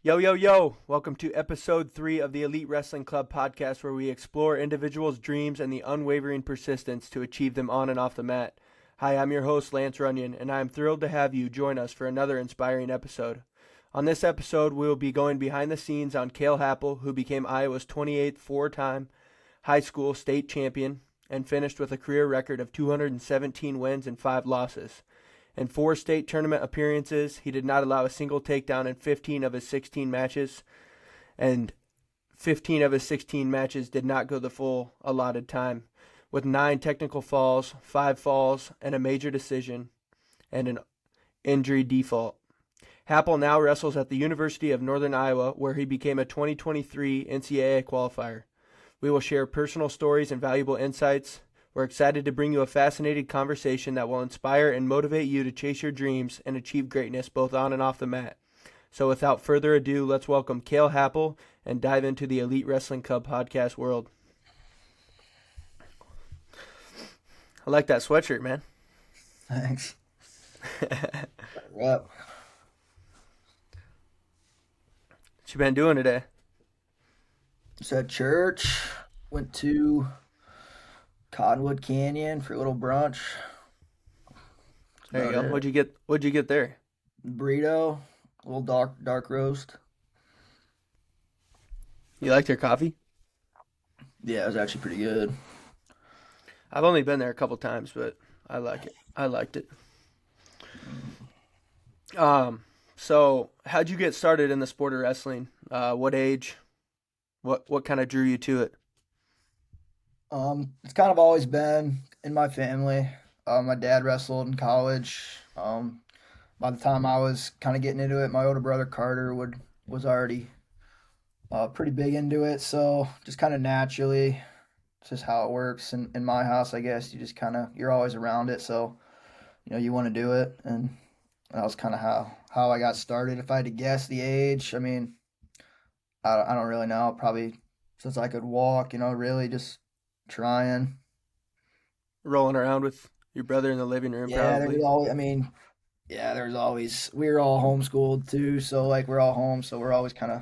Yo, yo, yo! Welcome to episode 3 of the Elite Wrestling Club podcast, where we explore individuals' dreams and the unwavering persistence to achieve them on and off the mat. Hi, I'm your host, Lance Runyon, and I am thrilled to have you join us for another inspiring episode. On this episode, we will be going behind the scenes on Cael Happel, who became Iowa's 28th four-time high school state champion and finished with a career record of 217 wins and 5 losses. In 4 state tournament appearances, he did not allow a single takedown in 15 of his 16 matches, and 15 of his 16 matches did not go the full allotted time, with 9 technical falls, 5 falls, and a major decision, and an injury default. Happel now wrestles at the University of Northern Iowa, where he became a 2023 NCAA qualifier. We will share personal stories and valuable insights. We're excited to bring you a fascinating conversation that will inspire and motivate you to chase your dreams and achieve greatness both on and off the mat. So without further ado, let's welcome Cael Happel and dive into the Elite Wrestling Club podcast world. I like that sweatshirt, man. Thanks. What Yep. you been doing today? Just at church. Went to Cottonwood Canyon for a little brunch. There you go. About it. What'd you get there? Burrito, a little dark roast. You like their coffee? Yeah, it was actually pretty good. I've only been there a couple times, but I like it. I liked it. So how'd you get started in the sport of wrestling? What age? What kind of drew you to it? It's kind of always been in my family. My dad wrestled in college. By the time I was kind of getting into it, my older brother Carter was already pretty big into it. So just kind of naturally, it's just how it works in my house, I guess. You just kind of you're always around it, so you want to do it, and that was kind of how I got started. If I had to guess the age, I mean, I don't really know. Probably since I could walk, really just trying. Rolling around with your brother in the living room, Yeah, there was probably. always. I mean, yeah, there's always. We were all homeschooled too, so like we're all home, so we're always kind of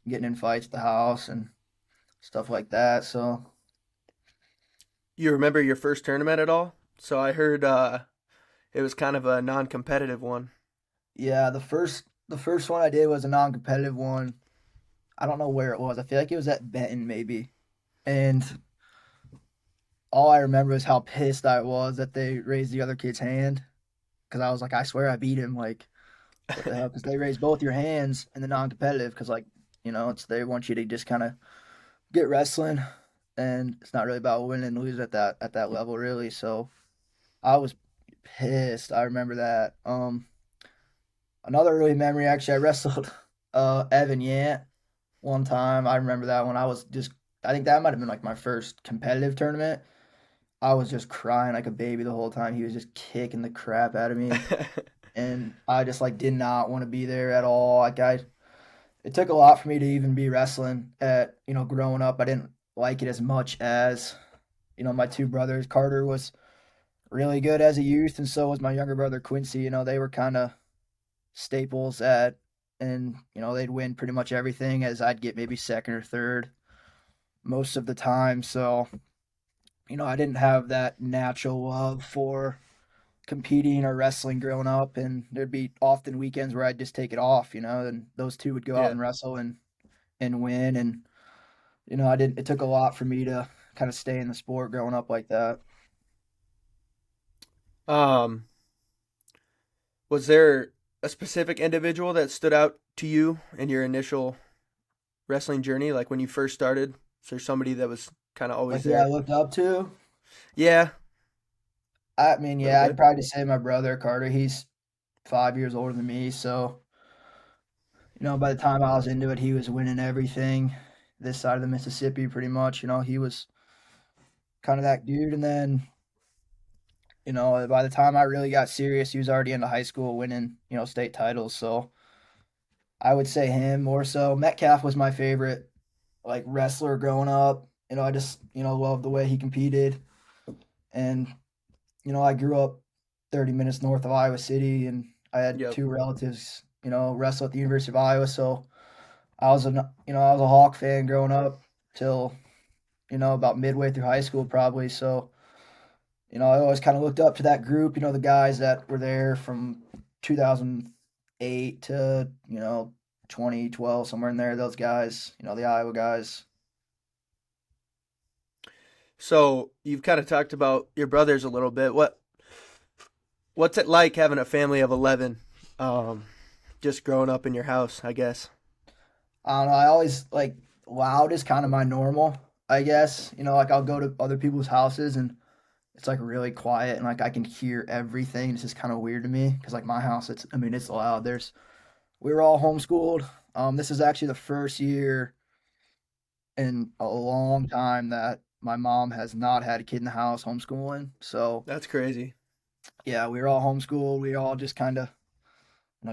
getting in fights at the house and stuff like that. So You remember your first tournament at all? So I heard it was kind of a non-competitive one. yeah, the first one I did was a non-competitive one. I don't know where it was. I feel like it was at Benton maybe, and all I remember is how pissed I was that they raised the other kid's hand because I was like, I swear I beat him. Like, what the hell? Because they raise both your hands in the non-competitive because like it's they want you to just kind of get wrestling, and it's not really about winning and losing at that level really. So I was pissed. I remember that. Another early memory actually, I wrestled Evan Yant one time. I remember that when I was just. I think that might have been like my first competitive tournament. I was just crying like a baby the whole time. He was just kicking the crap out of me, and I just like did not want to be there at all. Like it took a lot for me to even be wrestling at growing up. I didn't like it as much as my two brothers. Carter was really good as a youth, and so was my younger brother Quincy. They were kind of staples at, and they'd win pretty much everything. As I'd get maybe second or third most of the time. So I didn't have that natural love for competing or wrestling growing up, and there'd be often weekends where I'd just take it off, and those two would go out Yeah. and wrestle and win, and I didn't. It took a lot for me to kind of stay in the sport growing up like that. Um, was there a specific individual that stood out to you in your initial wrestling journey? Like when you first started? Is there somebody that was kind of Like always who I there? looked up to. Yeah, I mean, a little yeah, I'd bit. probably say my brother Carter. He's 5 years older than me, so by the time I was into it, he was winning everything this side of the Mississippi, pretty much. He was kind of that dude, and then by the time I really got serious, he was already into high school winning, state titles. So I would say him more so. Metcalf was my favorite, like wrestler growing up. I just, loved the way he competed. And, I grew up 30 minutes north of Iowa City, and I had Yep. two relatives, wrestle at the University of Iowa. So I was a Hawk fan growing up till about midway through high school probably. So I always kind of looked up to that group. The guys that were there from 2008 to 2012, somewhere in there. Those guys, the Iowa guys. So you've kind of talked about your brothers a little bit. What's it like having a family of 11? Um, just growing up in your house, I guess. I don't know. I always like loud is kind of my normal, I guess. Like I'll go to other people's houses and it's like really quiet and like I can hear everything. It's just kind of weird to me because like my house, it's loud. We were all homeschooled. This is actually the first year in a long time that my mom has not had a kid in the house homeschooling. So That's crazy. yeah, we were all homeschooled. We all just kind of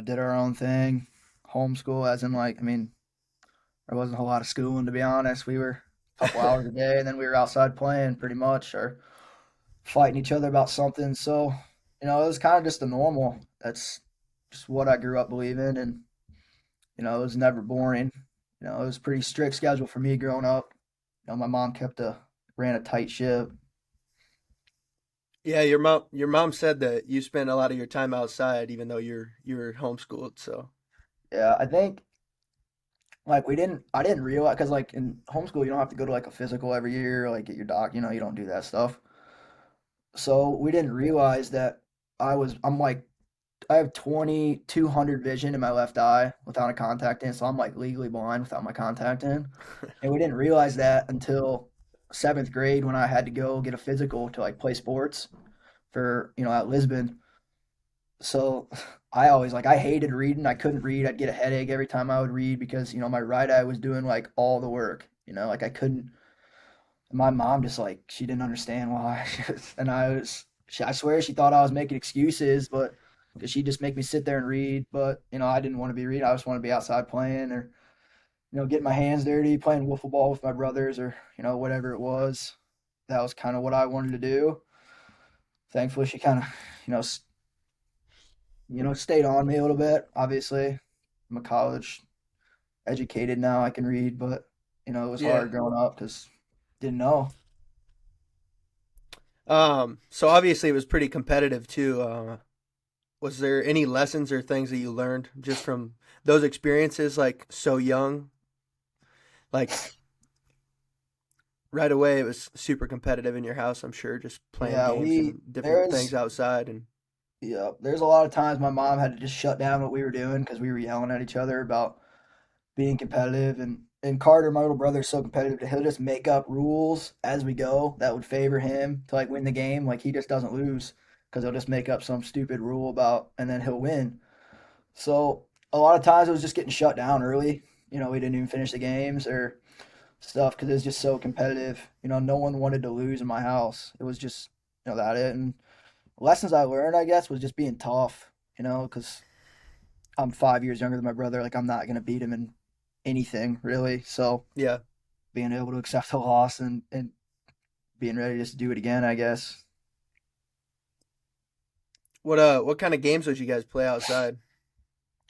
did our own thing. Homeschool, as in like, there wasn't a whole lot of schooling to be honest. We were a couple hours a day, and then we were outside playing pretty much, or fighting each other about something. So it was kind of just the normal. That's just what I grew up believing, and it was never boring. It was a pretty strict schedule for me growing up. My mom ran a tight ship. Yeah, your mom said that you spent a lot of your time outside, even though you're homeschooled. So Yeah, I think like I didn't realize because like in homeschool you don't have to go to like a physical every year, like get your doc. You don't do that stuff. So we didn't realize that I'm like I have 20/200 vision in my left eye without a contact in, so I'm like legally blind without my contact in. And we didn't realize that until seventh grade when I had to go get a physical to like play sports for at Lisbon. So I always like I hated reading. I couldn't read. I'd get a headache every time I would read because my right eye was doing like all the work. Like I couldn't. My mom just like she didn't understand why, and I swear she thought I was making excuses, but because she'd just make me sit there and read. But I didn't want to be reading. I just want to be outside playing or getting my hands dirty, playing wiffle ball with my brothers or whatever it was. That was kind of what I wanted to do. Thankfully, she kind of you know stayed on me a little bit. Obviously, I'm a college educated now. I can read, but it was yeah. hard growing up because didn't know. So obviously it was pretty competitive too. Was there any lessons or things that you learned just from those experiences, like so young? Like right away, it was super competitive in your house. I'm sure, just playing Yeah, games we and different things there's outside. And yeah, there's a lot of times my mom had to just shut down what we were doing because we were yelling at each other about being competitive. And Carter, my little brother, is so competitive that he'll just make up rules as we go that would favor him to like win the game. Like he just doesn't lose because he'll just make up some stupid rule about and then he'll win. So a lot of times it was just getting shut down early. We didn't even finish the games or stuff because it was just so competitive. No one wanted to lose in my house. It was just that it. And lessons I learned, I guess, was just being tough. Because I'm 5 years younger than my brother. Like I'm not gonna beat him in anything really. So yeah, being able to accept the loss and being ready just to do it again, I guess. what kind of games would you guys play outside?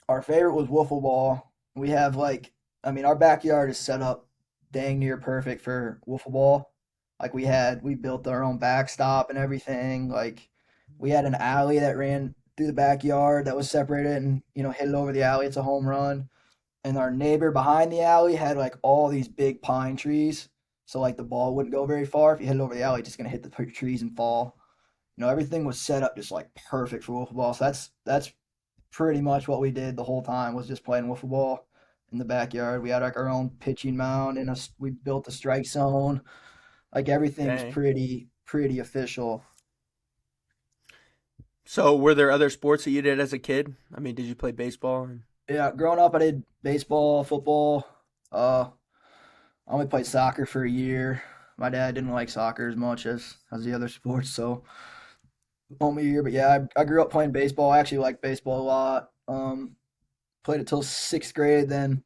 Our favorite was wiffle ball. We have like, our backyard is set up dang near perfect for wiffle ball. Like we built our own backstop and everything. Like we had an alley that ran through the backyard that was separated and hit it over the alley. It's a home run. And our neighbor behind the alley had like all these big pine trees. So like the ball wouldn't go very far. If you hit it over the alley, it's just gonna hit the trees and fall. Everything was set up just like perfect for wiffle ball. So that's pretty much what we did the whole time was just playing wiffle ball in the backyard. We had like our own pitching mound and we built a strike zone. Like everything was Dang. pretty official. So were there other sports that you did as a kid? I mean, did you play baseball? Yeah, growing up I did baseball, football. I only played soccer for a year. My dad didn't like soccer as much as the other sports, so only a year. But yeah, I grew up playing baseball. I actually liked baseball a lot. Played it till sixth grade, then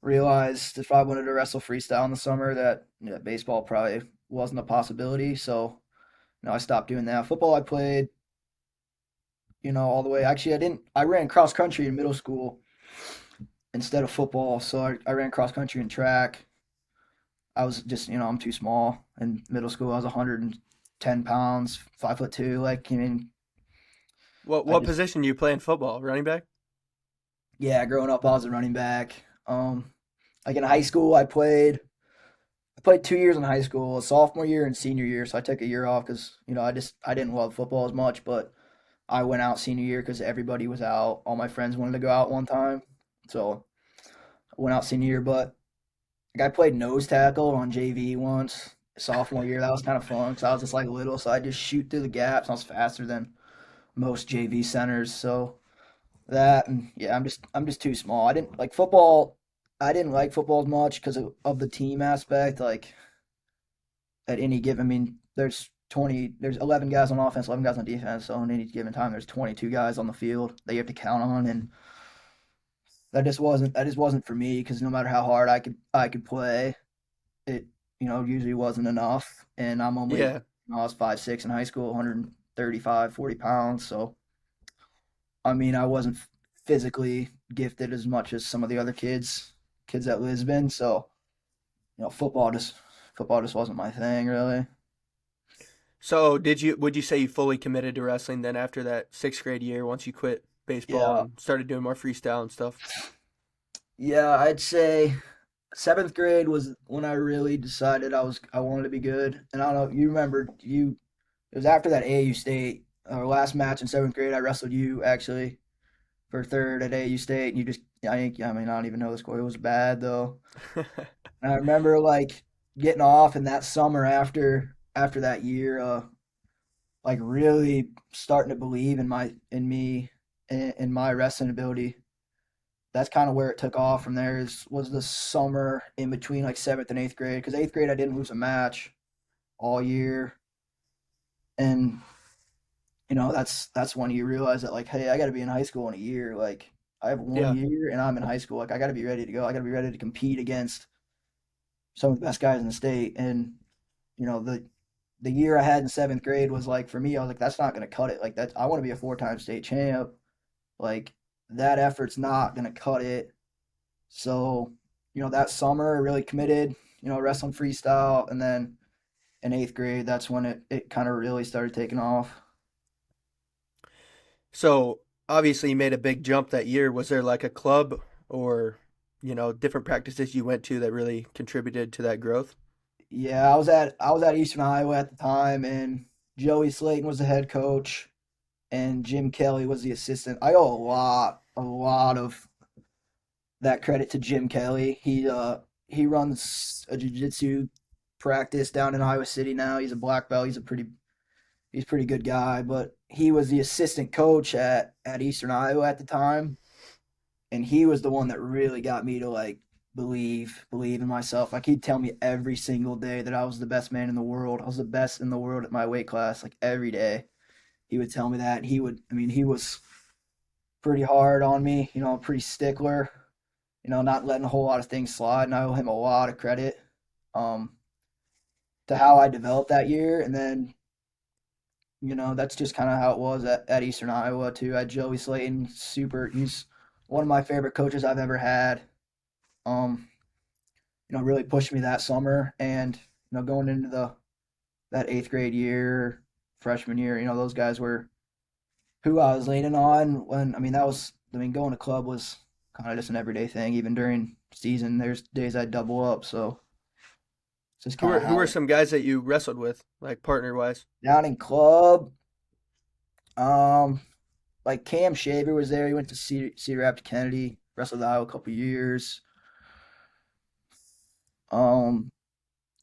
realized if I wanted to wrestle freestyle in the summer, that baseball probably wasn't a possibility. So I stopped doing that. Football, I played, all the way. Actually, I didn't. I ran cross country in middle school, and instead of football. So I ran cross country and track. I was just, I'm too small. In middle school, I was 110 pounds, 5'2". Like, I What just, position you play in football? Running back? yeah, growing up, I was a running back. Like in high school, I played 2 years in high school, sophomore year and senior year. So I took a year off because, I didn't love football as much, but I went out senior year because everybody was out. All my friends wanted to go out one time. So I went out senior year, but like I played nose tackle on JV once sophomore year. That was kind of fun because I was just like little, so I just shoot through the gaps. I was faster than most JV centers. So that and yeah, I'm just too small. I didn't like football. I didn't like football as much because of the team aspect. Like at any given, I mean, there's 11 guys on offense, 11 guys on defense. So in any given time, there's 22 guys on the field that you have to count on, and that just wasn't for me because no matter how hard I could play, it usually wasn't enough. And I'm only Yeah. I was 5'6" in high school, 135, 40 pounds. So I mean, I wasn't physically gifted as much as some of the other kids at Lisbon. So football just wasn't my thing really. So would you say you fully committed to wrestling then after that sixth grade year once you quit baseball Yeah, and started doing more freestyle and stuff? yeah, I'd say seventh grade was when I really decided I wanted to be good. And I don't know, you remember you it was after that AAU state, our last match in seventh grade. I wrestled you actually for third at AAU state, and you just I mean I don't even know the score. It was bad though. And I remember like getting off in that summer after that year, like really starting to believe in me in my wrestling ability. That's kind of where it took off from there. Was the summer in between like seventh and eighth grade, because eighth grade I didn't lose a match all year, and that's when you realize that like, hey, I got to be in high school in a year. Like I have one Yeah. year and I'm in high school. Like I got to be ready to go. I got to be ready to compete against some of the best guys in the state. And the year I had in seventh grade was like for me, I was like, that's not going to cut it. Like that, I want to be a four-time state champ. Like that effort's not going to cut it. So that summer I really committed. Wrestling freestyle, and then in eighth grade, that's when it kind of really started taking off. So obviously you made a big jump that year. Was there like a club or, different practices you went to that really contributed to that growth? Yeah, I was at Eastern Iowa at the time, and Joey Slayton was the head coach, and Jim Kelly was the assistant. I owe a lot of that credit to Jim Kelly. He runs a jiu-jitsu practice down in Iowa City now. He's a black belt. He's a pretty good guy, but he was the assistant coach at Eastern Iowa at the time, and he was the one that really got me to like believe in myself. Like he'd tell me every single day that I was the best man in the world. I was the best in the world at my weight class. Like every day, he would tell me that. I mean, he was pretty hard on me. Pretty stickler. Not letting a whole lot of things slide. And I owe him a lot of credit um, to how I developed that year. And then that's just kind of how it was at Eastern Iowa too. At Joey Slayton, he's one of my favorite coaches I've ever had. Um, really pushed me that summer, and going into that eighth grade year, freshman year, those guys were who I was leaning on. When going to club was kind of just an everyday thing. Even during season, there's days I'd double up. So it's just kind of Who were how some guys that you wrestled with, like partner wise? down in club. Um, like Cam Shaver was there. He went to Cedar Rapids Kennedy, wrestled Iowa a couple years. Um,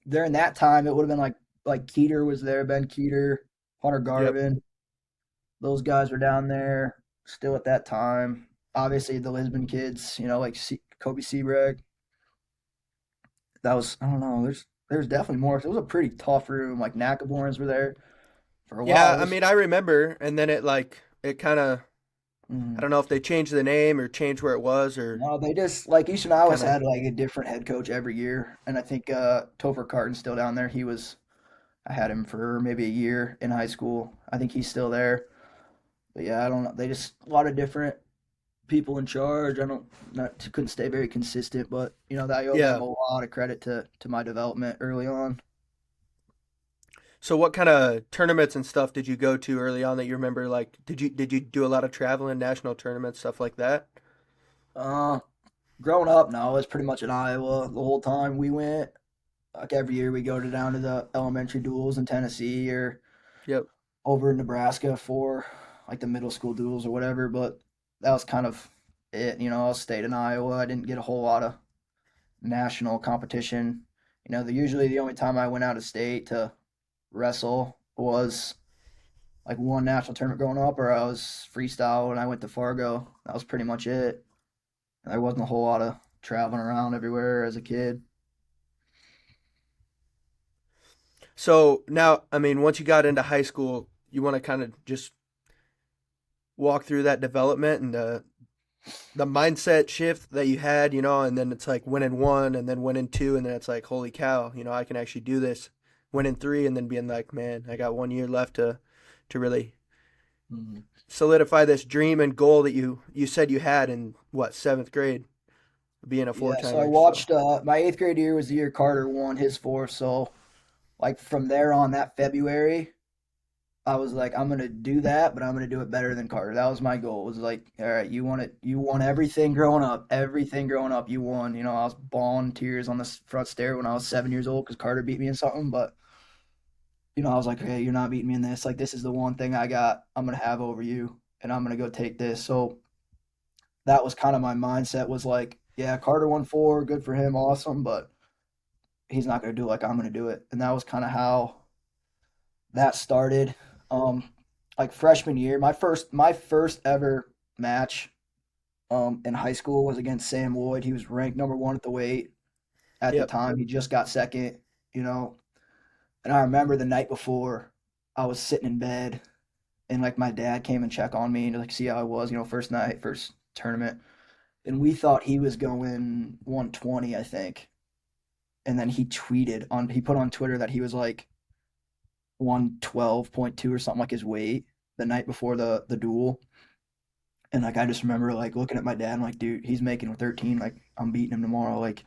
During that time, it would have been like Keeter was there, Ben Keeter, Hunter Yep. Garvin. Those guys were down there still at that time. Obviously, the Lisbon kids, like Kobe Seabreg. That was I don't know. There's definitely more. It was a pretty tough room. Like Nakaborns were there for a while. Yeah, It I was mean, I remember, and then it kind of, I mm, don't know if they changed the name or changed where it was or no, they just like Eastern Iowa's kind of. had like a different head coach every year, and I think Topher Carton's still down there. I had him for maybe a year in high school. I think he's still there. But yeah, I don't know. They just a lot of different people in charge. I don't not couldn't stay very consistent, but I owe them Yeah. a lot of credit to my development early on. So what kind of tournaments and stuff did you go to early on that you remember? Like, did you do a lot of traveling, national tournaments, stuff like that? Uh, Growing up, no, it was pretty much in Iowa the whole time. We went like every year. We go to down to the elementary duels in Tennessee or Yep. over in Nebraska for like the middle school duels or whatever. But that was kind of it. I stayed in Iowa. I didn't get a whole lot of national competition. Usually the only time I went out of state to wrestle was like one national tournament growing up, or I was freestyle and I went to Fargo. That was pretty much it. There wasn't a whole lot of traveling around everywhere as a kid. So now, I mean, once you got into high school, you want to kind of just walk through that development and the mindset shift that you had, and then it's like winning one and then winning two, and then it's like, holy cow, I can actually do this. Winning three and then being like, man, I got 1 year left to really Mhm. solidify this dream and goal that you said you had in what, seventh grade, being a four Yeah, so I timer. So watched my eighth grade year was the year Carter won his fourth. So like from there on that February, I was like, I'm gonna do that, but I'm gonna do it better than Carter. That was my goal. It was like, all right, you won it. You won everything growing up. You won. I was bawling tears on the front stair when I was 7 years old because Carter beat me in something. But I was like, okay, you're not beating me in this. Like, this is the one thing I got. I'm gonna have over you, and I'm gonna go take this. So that was kind of my mindset. Was like, yeah, Carter won four, good for him, awesome, but he's not gonna do it like I'm gonna do it. And that was kind of how that started. Um, like freshman year, my first ever match in high school was against Sam Lloyd. He was ranked number one at the weight at the yep. time. He just got second, you know. And I remember the night before, I was sitting in bed, and like my dad came and check on me and like see how I was, first night, first tournament, and we thought he was going 120, I think. And then he put on Twitter that he was like 112.2 or something like his weight the night before the duel. And like I just remember like looking at my dad and like, dude, he's making 13. Like I'm beating him tomorrow. Like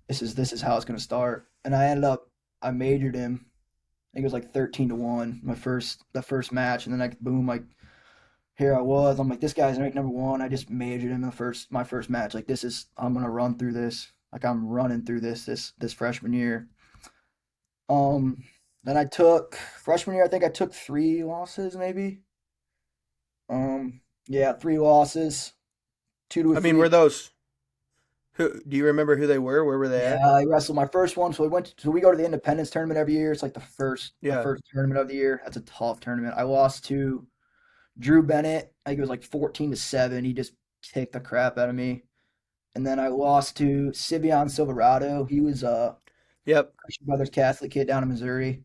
this is how it's gonna start. And I majored him. I think it was like 13-1 the first match, and then like boom, like here I was. I'm like, this guy's ranked number one. I just majored him in my first match. Like I'm gonna run through this. Like I'm running through this freshman year. Um, then I took freshman year. I think I took three losses, maybe. Yeah, three losses, two to a I mean, free. were those who do you remember who they were? Where were they Yeah, at? I wrestled my first one. So we go to the Independence tournament every year. It's like the Yeah. first tournament of the year. That's a tough tournament. I lost to Drew Bennett. I think it was like 14-7. He just kicked the crap out of me. And then I lost to Sivion Silverado. He was a Yep. Christian Brothers Catholic kid down in Missouri.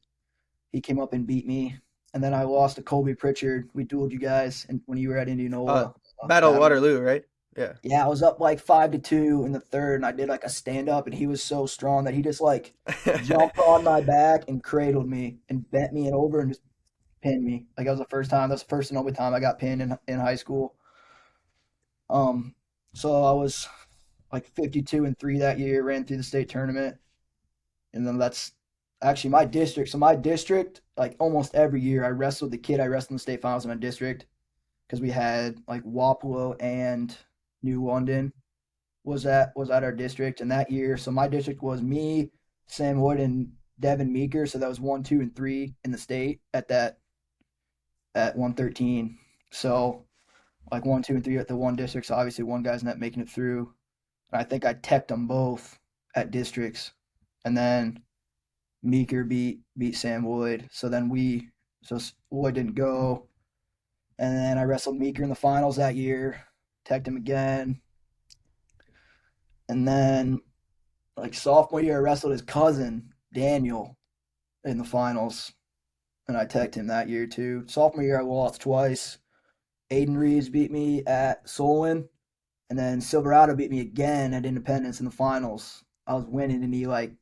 He came up and beat me. And then I lost to Colby Pritchard. We dueled you guys and when you were at Uh, Indianola. Battle of Battle. Waterloo, right? Yeah. Yeah, I was up like 5-2 in the third, and I did like a stand up, and he was so strong that he just like jumped on my back and cradled me and bent me and over and just pinned me. Like that was the first time. That's the first and only time I got pinned in high school. Um, so I was like 52-3 that year. Ran through the state tournament, and then that's actually my district. So my district, like almost every year, I wrestled the kid I wrestled in the state finals in my district because we had like Wapello and New London was at our district, and that year, so my district was me, Sam Wood, and Devin Meeker. So that was 1, 2, and 3 in the state at 113. So like 1, 2, and 3 at the one district. So obviously one guy's not making it through. And I think I teched them both at districts, and then Meeker beat Sam Wood. So Wood didn't go, and then I wrestled Meeker in the finals that year, teched him again, and then like sophomore year, I wrestled his cousin Daniel in the finals, and I teched him that year too. Sophomore year, I lost twice. Aiden Reeves beat me at Solon, and then Silverado beat me again at Independence in the finals. I was winning, and he like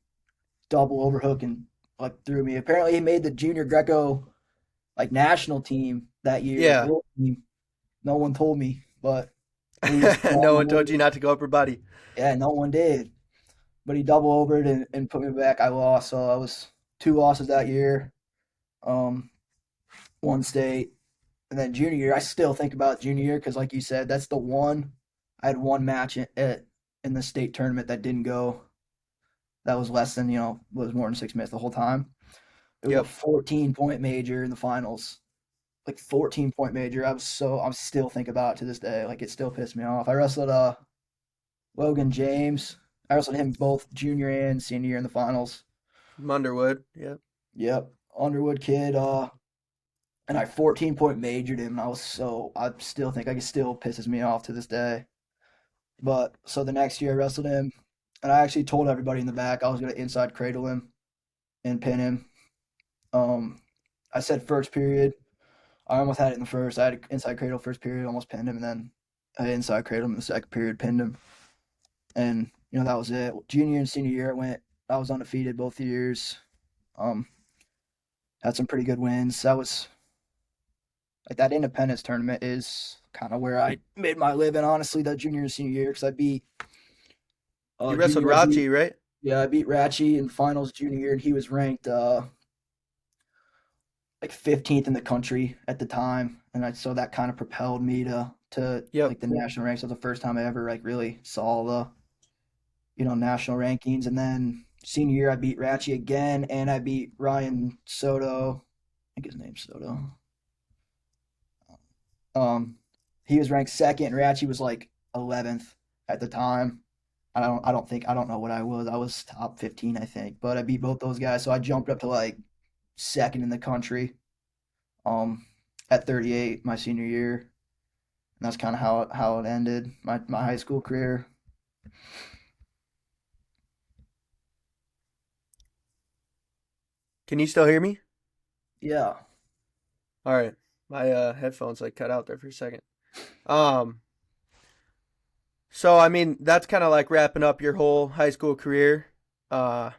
double overhook and like threw me. Apparently, he made the junior Greco like national team that year, Yeah. girl team. No one told me, but and he just No double one told overed you it. not to go upper body. Yeah, no one did. But he double overed and put me back. I lost, so I was 2 losses that year. Um, one state, and then junior year. I still think about junior year because, like you said, that's the one. I had one match in the state tournament that didn't go. That was less than was more than 6 minutes the whole time. It was a Yep. 14-point major in the finals. Like 14-point major. I'm still thinking about it to this day. Like it still pissed me off. I wrestled Logan James. I wrestled him both junior and senior year in the finals. Underwood. Yep. Yep. Underwood kid, and I 14-point majored him and I still think like it still pisses me off to this day. But so the next year I wrestled him and I actually told everybody in the back I was gonna inside cradle him and pin him. Um I said first period. I almost had it in the first. I had an inside cradle first period, almost pinned him, and then I inside cradle him in the second period, pinned him. And that was it. Junior and senior year, I was undefeated both years. Um, had some pretty good wins. That was like that Independence tournament is kind of where I made my living, honestly. That junior and senior year, because I beat You wrestled junior. I beat Rachi, right? Yeah, I beat Ratchie in finals junior year, and he was ranked like 15th in the country at the time, and so that kind of propelled me to Yep. like the national ranks. That was the first time I ever like really saw the national rankings. And then senior year, I beat Ratchie again, and I beat Ryan Soto. I think his name's Soto. Um, he was ranked second, and Ratchie was like 11th at the time. I don't know what I was. I was top 15, I think, but I beat both those guys, so I jumped up to like second in the country. Um, at 38, my senior year, and that's kind of how it ended my high school career. Can you still hear me? Yeah, All right. My headphones like cut out there for a second. Um, so I mean that's kind of like wrapping up your whole high school career. Uh,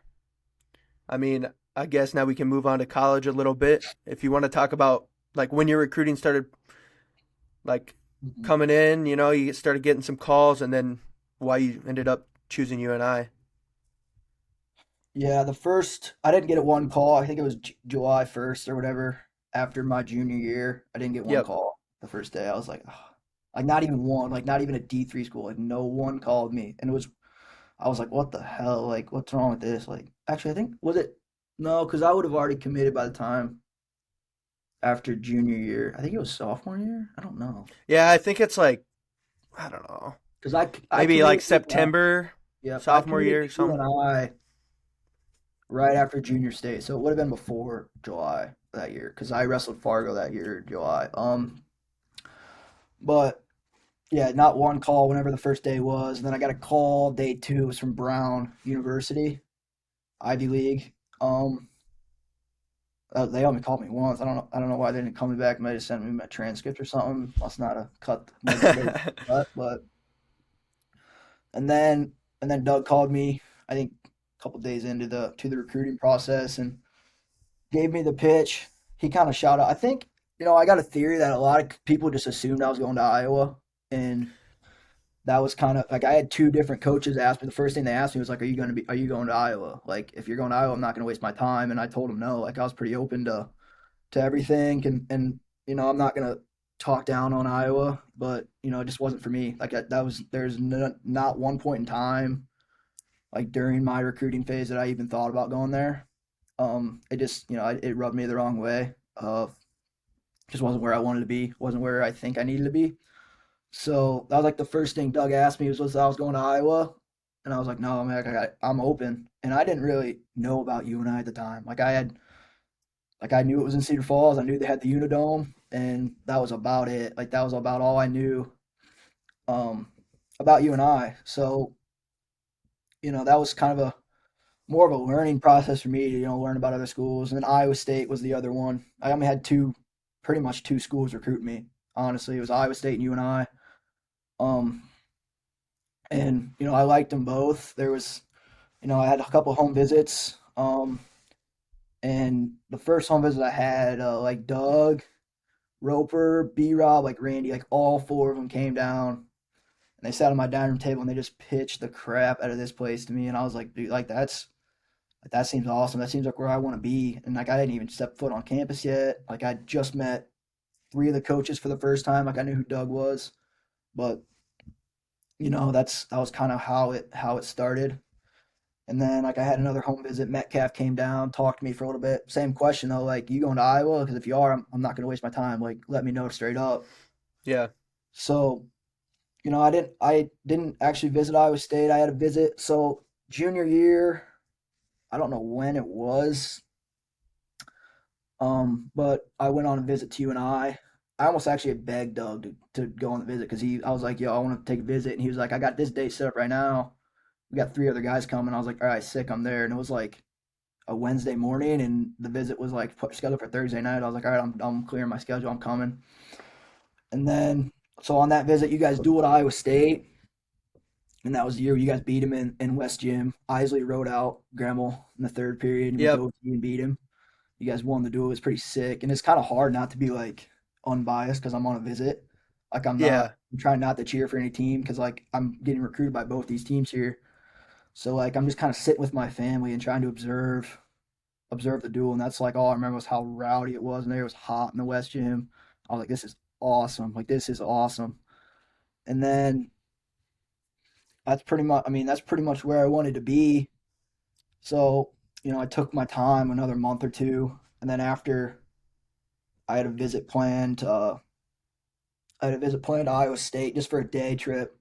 I mean, I guess now we can move on to college a little bit. If you want to talk about like when your recruiting started like mm-hmm. coming in, you started getting some calls and then why you ended up choosing UNI. Yeah. The first, I didn't get one call. I think it was July 1st or whatever. After my junior year, I didn't get one Yep. call the first day. I was like, oh, like not even one, like not even a D3 school. Like no one called me, and I was like, what the hell? Like, what's wrong with this? Like, actually, I think was it no, because I would have already committed by the time after junior year. I think it was sophomore year. I don't know. Yeah, I think it's like I don't know. Because I Maybe like committed to September, yep, I sophomore committed year or to something. UNI right after junior state, so it would have been before July that year because I wrestled Fargo that year, July. But yeah, not one call whenever the first day was. And then I got a call day two. It was from Brown University, Ivy League. Um, they only called me once. I don't know why they didn't call me back. Might have sent me my transcript or something. Must not have cut. Maybe cut. But and then Doug called me. I think a couple days into the recruiting process and gave me the pitch. He kind of shot out. I think I got a theory that a lot of people just assumed I was going to Iowa, and that was kind of like I had two different coaches ask me. The first thing they asked me was like, Are you going to Iowa? Like, if you're going to Iowa, I'm not going to waste my time." And I told them no. Like, I was pretty open to everything, and I'm not going to talk down on Iowa, but it just wasn't for me. Like that was there's not one point in time like during my recruiting phase that I even thought about going there. It just it rubbed me the wrong way. Just wasn't where I wanted to be. Wasn't where I think I needed to be. So that was like the first thing Doug asked me was I was going to Iowa, and I was like, no, man, I'm open. And I didn't really know about UNI at the time. Like I knew it was in Cedar Falls. I knew they had the Unidome, and that was about it. Like that was about all I knew um, about UNI. So that was kind of a more of a learning process for me to learn about other schools. And then Iowa State was the other one. I only had pretty much two schools recruit me. Honestly, it was Iowa State and UNI. Um, and I liked them both. There was I had a couple home visits. And the first home visit I had, like Doug, Roper, B Rob, like Randy, like all four of them came down. And they sat on my dining room table and they just pitched the crap out of this place to me. And I was like, dude, like that seems awesome. That seems like where I want to be. And like I hadn't even stepped foot on campus yet. Like I just met three of the coaches for the first time. Like I knew who Doug was, but that was kind of how it started. And then like I had another home visit. Metcalf came down, talked to me for a little bit. Same question though, like you going to Iowa? Because if you are, I'm not going to waste my time. Like let me know straight up. Yeah. So I didn't actually visit Iowa State. I had a visit. So junior year, I don't know when it was, but I went on a visit to UNI. I almost actually had begged Doug to go on the visit because I was like, yo, I want to take a visit, and he was like, I got this date set up right now. We got three other guys coming. I was like, all right, sick, I'm there, and it was like a Wednesday morning, and the visit was like scheduled for Thursday night. I was like, all right, I'm clearing my schedule, I'm coming. And then so on that visit, you guys dueled Iowa State, and that was the year you guys beat him in West Gym. Isley rode out Gremmel in the third period, and we Yep. go and beat him. You guys won the duel. It was pretty sick, and it's kind of hard not to be like unbiased because I'm on a visit. Like I'm not. Yeah. I'm trying not to cheer for any team because like I'm getting recruited by both these teams here. So like I'm just kind of sitting with my family and trying to observe the duel, and that's like all I remember was how rowdy it was, and there it was hot in the West Gym. I was like, this is awesome. Like this is awesome. And then that's pretty much. I mean, that's pretty much where I wanted to be. So I took my time, another month or two, and then after I had a visit planned. To Iowa State just for a day trip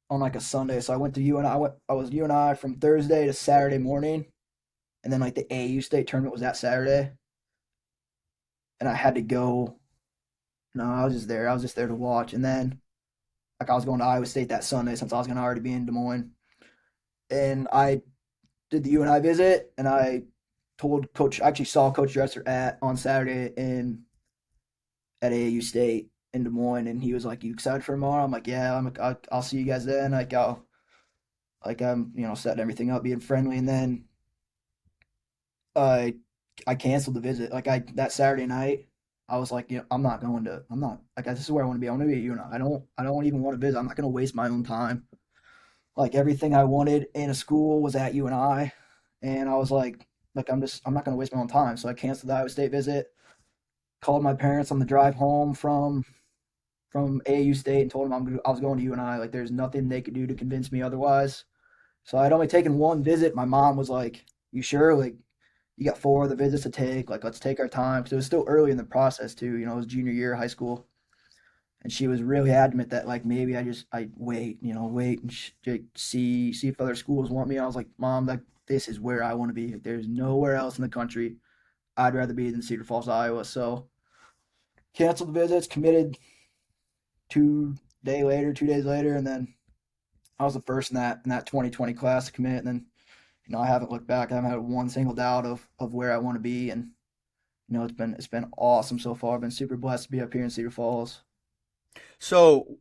on like a Sunday. So I went to UNI. I was UNI from Thursday to Saturday morning, and then like the AU State tournament was that Saturday, and I had to go. No, I was just there. I was just there to watch, and then like I was going to Iowa State that Sunday since I was gonna already be in Des Moines, and I did the UNI visit, and I told Coach. I actually saw Coach Dresser at on Saturday in at AAU State in Des Moines, and he was like, "You excited for tomorrow?" I'm like, "Yeah, I'll see you guys then." I'm setting everything up, being friendly, and then I I canceled the visit. Like I that Saturday night, I was like, I'm not like this is where I want to be. I want to be at UNI. I don't even want to visit. I'm not gonna waste my own time. Like everything I wanted in a school was at UNI, and I was like I'm not gonna waste my own time. So I canceled the Iowa State visit. Called my parents on the drive home from AU State and told them I was going to UNI. Like, there's nothing they could do to convince me otherwise. So I'd only taken one visit. My mom was like, "You sure? Like, you got four other visits to take. Like, let's take our time." Because it was still early in the process too. It was junior year of high school, and she was really adamant that like maybe I wait, wait and see if other schools want me. I was like, "Mom, like this is where I want to be. Like, there's nowhere else in the country I'd rather be than Cedar Falls, Iowa." So canceled the visits, committed 2 days later, and then I was the first in that 2020 class to commit. And then I haven't looked back. I haven't had one single doubt of where I want to be, and it's been awesome so far. I've been super blessed to be up here in Cedar Falls. So,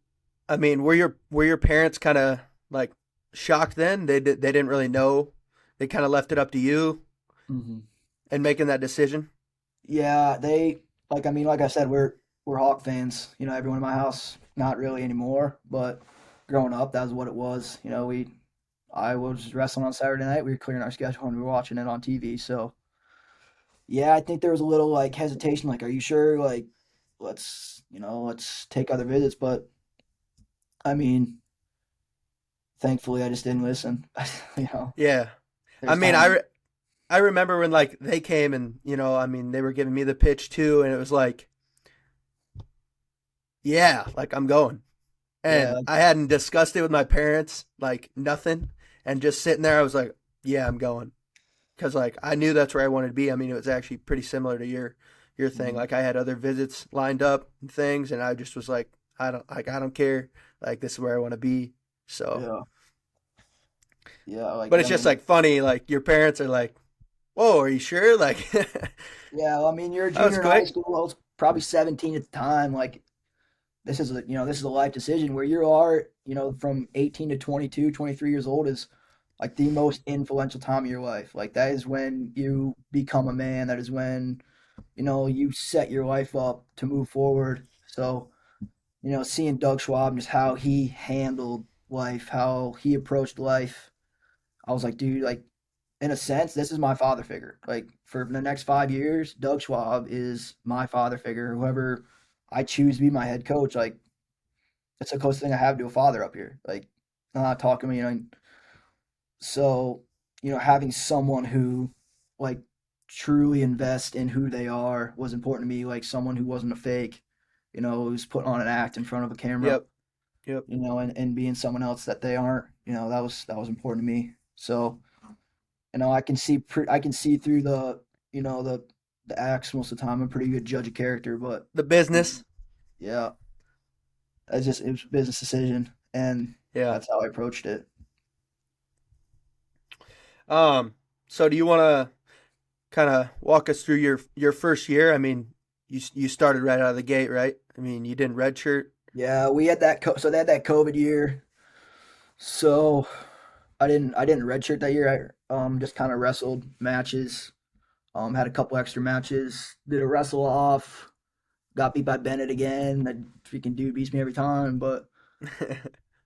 I mean, were your parents kind of like shocked then? They didn't really know. They kind of left it up to you Mm-hmm. and making that decision. Yeah, they like. I mean, like I said, we're Hawk fans. Everyone in my house, not really anymore, but growing up, that was what it was. I was wrestling on Saturday night. We were clearing our schedule and we were watching it on TV. So yeah, I think there was a little like hesitation, like, are you sure? Like, let's take other visits. But I mean, thankfully, I just didn't listen. you know, Yeah. I there's mean, I times. re- I remember when like they came and I mean, they were giving me the pitch too, and it was like, yeah, like I'm going. Yeah, And I hadn't discussed it with my parents, like nothing, and just sitting there, I was like, yeah, I'm going. Because like I knew that's where I wanted to be. I mean, it was actually pretty similar to your thing. mhm, Like I had other visits lined up and things, and I just was like, I don't care. Like this is where I want to be. So, yeah, yeah. but Like, I it's just mean, like funny. Like your parents are like, "Whoa, are you sure?" Like that yeah. I mean, you're a was junior in high quick. school. I was probably 17 at the time. Like, this is a life decision where you are, from 18 to 22, 23 years old is like the most influential time of your life. Like that is when you become a man. That is when, you set your life up to move forward. So seeing Doug Schwab, just how he handled life, how he approached life. I was like, dude, like in a sense, this is my father figure. Like for the next 5 years, Doug Schwab is my father figure. Whoever I choose to be my head coach, like that's the closest thing I have to a father up here. Like talking to me, so having someone who like truly invest in who they are was important to me. Like someone who wasn't a fake, who's putting on an act in front of a camera, Yep. Yep. and being someone else that they aren't. That was important to me. So I can see through the acts most of the time. I'm a pretty good judge of character, but The you know, business. yeah, it was a business decision, and Yeah. that's how I approached it. Um. So do you want to kind of walk us through your first year? I mean, you started right out of the gate, right? I mean, you didn't redshirt. Yeah, we had so they had that COVID year. So I didn't redshirt that year. I just kind of wrestled matches. Had a couple extra matches. Did a wrestle off. Got beat by Bennett again. That freaking dude beats me every time, but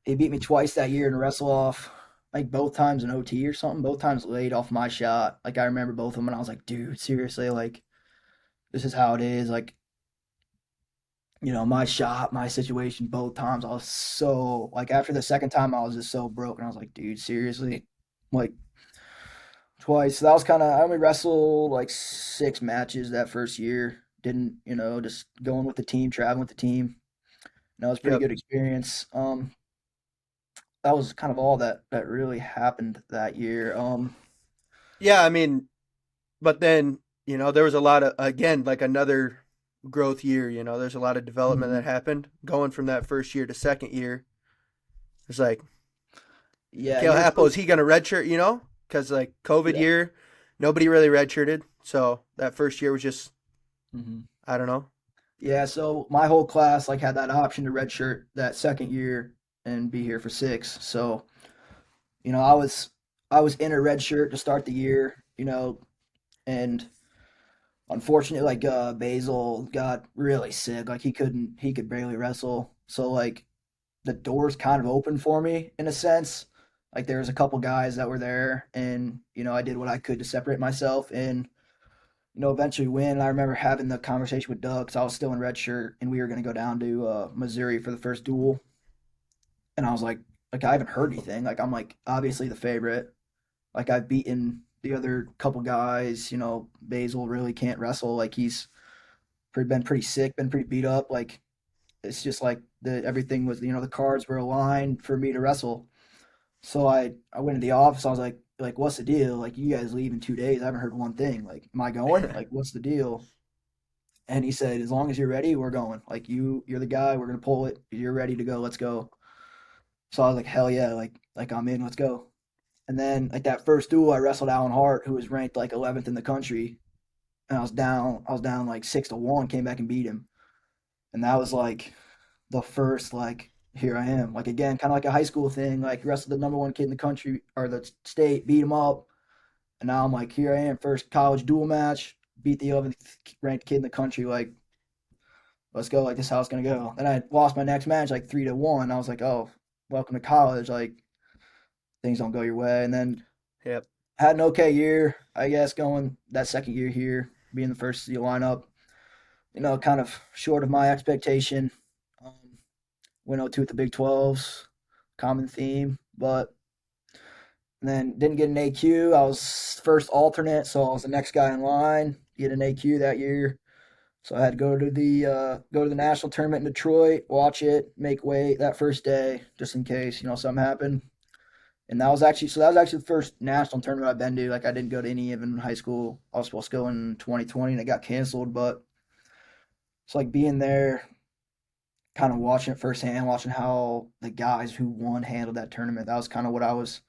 he beat me twice that year in a wrestle off. Like both times in OT or something. Both times late off my shot. Like I remember both of them, and I was like, dude, seriously, like this is how it is. Like my shot, my situation, both times I was so like after the second time I was just so broken. I was like, dude, seriously, like twice. So that was kind of I only wrestled like 6 matches that first year. Didn't just going with the team, traveling with the team. It was a pretty Yep. good experience. That was kind of all that really happened that year. Yeah. I mean, but then there was a lot of again like another growth year. There's a lot of development that Mhm. happened going from that first year to second year. It's like Yeah, Cael your Happel, first. is he going to redshirt? Because like COVID Yeah. year, nobody really redshirted. So that first year was just Mhm. I don't know. Yeah, so my whole class like had that option to redshirt that second year and be here for 6. So, I was in a red shirt to start the year, and unfortunately like Basil got really sick. Like he could barely wrestle. So like the doors kind of opened for me in a sense. Like there was a couple guys that were there and I did what I could to separate myself and eventually win. I remember having the conversation with Doug because I was still in red shirt and we were going to go down to Missouri for the first duel. And I was like I haven't heard anything. Like I'm like obviously the favorite. Like I've beaten the other couple guys. Basil really can't wrestle. Like he's been pretty sick, been pretty beat up. Like it's just like everything was the cards were aligned for me to wrestle. So I went to the office. I was like what's the deal? Like you guys leave in 2 days. I haven't heard one thing. Like am I going? Like what's the deal? And he said, as long as you're ready, we're going. Like you're the guy. We're gonna pull it. You're ready to go. Let's go. So I was like, hell yeah, like I'm in. Let's go. And then like that first duel, I wrestled Alan Hart, who was ranked like 11th in the country, and I was down. I was down like 6-1. Came back and beat him. And that was like the first like here I am. Like again, kind of like a high school thing. Like wrestled the number one kid in the country or the state, beat him up, and now I'm like here I am, first college duel match, beat the 11th ranked kid in the country. Like let's go. Like this is how it's gonna go. Then I lost my next match like 3-1. I was like, oh, welcome to college. Like things don't go your way. And then Yep. had an okay year, I guess, going that second year here, being the first to lineup. Kind of short of my expectation. Um, went 0-2 at the Big 12s, common theme, but then didn't get an AQ. I was first alternate, so I was the next guy in line. Get an AQ that year. So I had to go to the national tournament in Detroit, watch it, make weight that first day, just in case something happened. And that was actually the first national tournament I've been to. Like I didn't go to any of it in high school. I was supposed to go in 2020 and it got canceled. But it's like being there, kind of watching it firsthand, watching how the guys who won handled that tournament. That was kind of what I was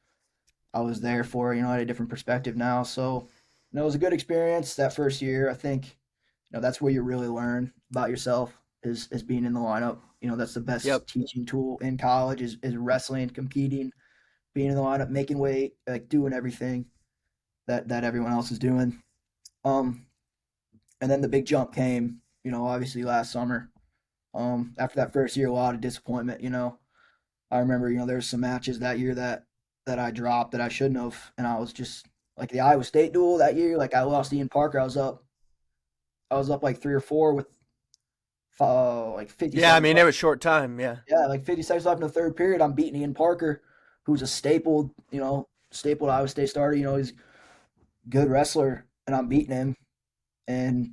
there for. I had a different perspective now. So it was a good experience that first year. I think that's where you really learn about yourself is being in the lineup. That's the best Yep. teaching tool in college is wrestling, competing, being in the lineup, making weight, like doing everything that everyone else is doing. Um, and then the big jump came, obviously last summer. After that first year, a lot of disappointment. I remember, there's some matches that year that I dropped that I shouldn't have, and I was just like the Iowa State duel that year. Like I lost Ian Parker. I was up like 3 or 4 with like 50 Yeah, I seconds mean it left. was short time. Yeah. Yeah, like 50 seconds left in the third period. I'm beating Ian Parker, who's a stapled Iowa State starter. He's a good wrestler, and I'm beating him, and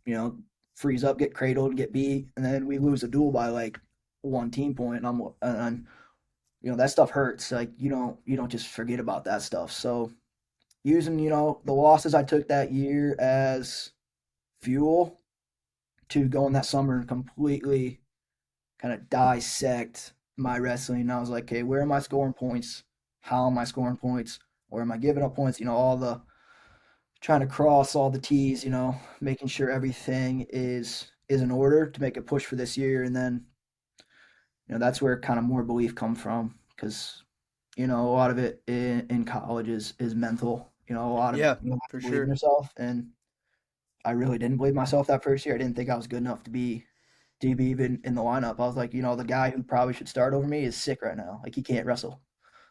you know, freeze up, get cradled, get beat, and then we lose a duel by like 1 team point. And that stuff hurts. Like you don't just forget about that stuff. So using the losses I took that year as fuel to go in that summer and completely kind of dissect my wrestling. And I was like, okay, where am I scoring points? How am I scoring points? Where am I giving up points? All the trying to cross all the T's, making sure everything is in order to make a push for this year. And then, that's where kind of more belief comes from because, a lot of it in college is mental. A lot of it, Yeah, you have for to believe in sure. yourself. And I really didn't believe myself that first year. I didn't think I was good enough to be even in the lineup. I was like, the guy who probably should start over me is sick right now. Like he can't wrestle.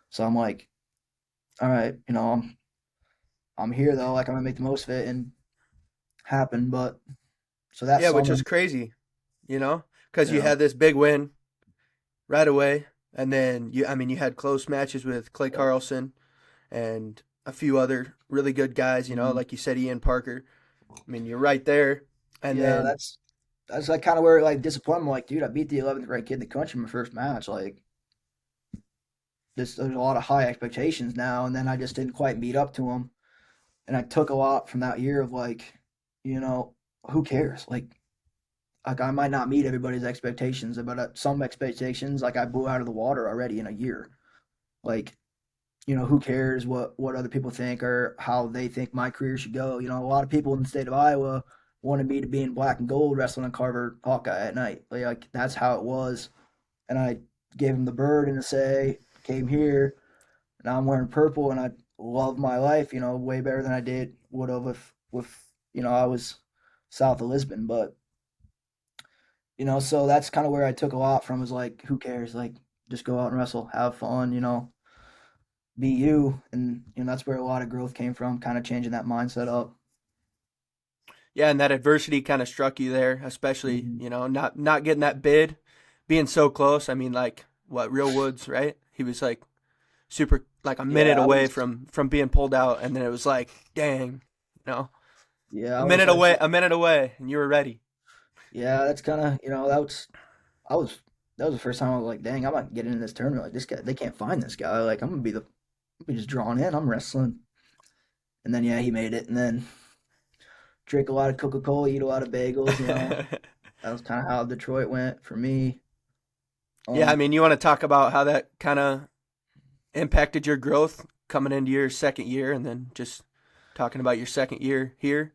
So I'm like, all right, I'm here though. Like I'm gonna make the most of it and happen. But so that Yeah, which summer, is crazy, because you yeah, had this big win right away, and then you had close matches with Clay yeah, Carlson and a few other really good guys, mhm. like you said, Ian Parker. I mean, you're right there, and Yeah. then That's like kind of where like disappointment. Like, dude, I beat the 11th ranked kid in the country in my first match. Like, there's a lot of high expectations now, and then I just didn't quite meet up to them. And I took a lot from that year of like, you know, who cares? Like I might not meet everybody's expectations, but some expectations, like I blew out of the water already in a year. Like, who cares what other people think or how they think my career should go? A lot of people in the state of Iowa wanted me to be in black and gold wrestling on Carver Hawkeye at night. Like that's how it was, and I gave him the bird and a say. Came here, now I'm wearing purple, and I love my life. Way better than I would have if I was south of Lisbon, but so that's kind of where I took a lot from is like, who cares? Like, just go out and wrestle, have fun, be you. And, that's where a lot of growth came from, kind of changing that mindset up. yeah, and that adversity kind of struck you there, especially Mhm. not getting that bid, being so close. I mean, like what Real Woods, right? He was like super like a minute Yeah, I away was, from being pulled out, and then it was like, dang, you know, yeah, a I was minute like, away, a minute away, and you were ready. yeah, that's kind of, I was, that was the first time I was like, dang, I'm not getting in this tournament. Like, this guy, they can't find this guy. Like, I'm just drawn in. I'm wrestling. And then, yeah, he made it. And then drink a lot of Coca-Cola, eat a lot of bagels. That was kind of how Detroit went for me. Yeah, I Um, mean, you want to talk about how that kind of impacted your growth coming into your second year, and then just talking about your second year here.